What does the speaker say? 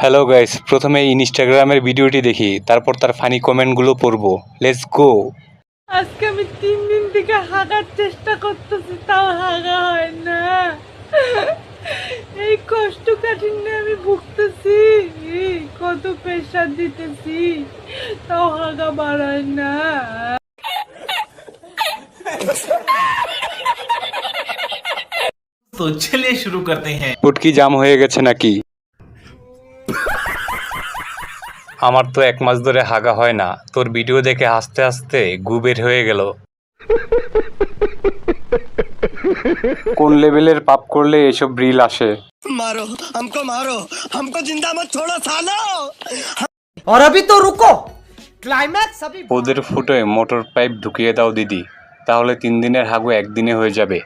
Hello guys, প্রথমে ইনস্টাগ্রামের ভিডিওটি দেখি, তারপর তার ফানি কমেন্টগুলো পড়বো। Let's go. আজকে আমি 3 দিন থেকে হাগার চেষ্টা করতেছি, তাও হাগা হয় না। এই কষ্ট কাঠিন্য আমি ভুগতেছি, কত প্রেশার দিতেছি, তাও হাগা বাড়ায় না। तो चलिए शुरू करते हैं। পুটকি জাম হয়ে গেছে নাকি? আমার তো 1 মাস ধরে হাগা হয় না, তোর ভিডিও দেখে হাসতে হাসতে গু বের হয়ে গেল। কোন লেভেলের পাপ করলে এসব রিল আসে? मारो हमको जिंदा मत छोड़ो सालो। और अभी तो रुको, क्लाइमैक्स अभी। ওদের ফুটোয় মোটর পাইপ ঢুকিয়ে দাও দিদি, তাহলে 3 দিনের হাগু 1 দিনে হয়ে যাবে।